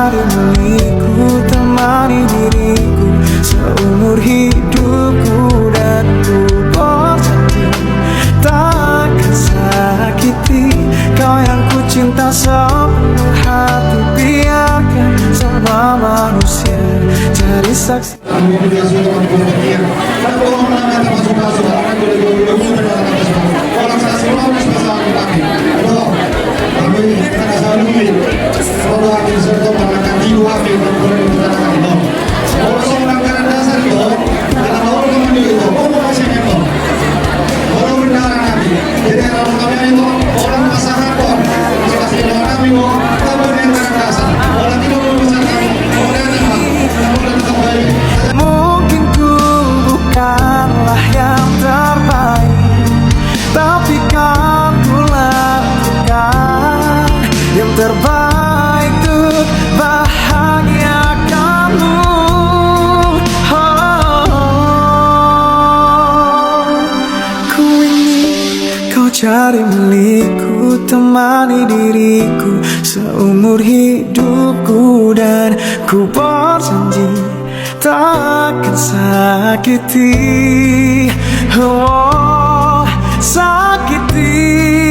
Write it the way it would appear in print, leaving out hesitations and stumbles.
cari milikku, temani diriku seumur hidupku. Dan ku berjanji takkan sakiti kau yang ku cinta sepenuh hati. Biarkan semua manusia jadi saksi. Mungkin ku bukanlah yang terbaik, tapi kan ku lakukan yang terbaik untuk bahagiakanmu. Ku ingin kau cari milikku, temani diriku seumur hidupku. Dan ku berjanji takkan sakiti, oh, sakiti.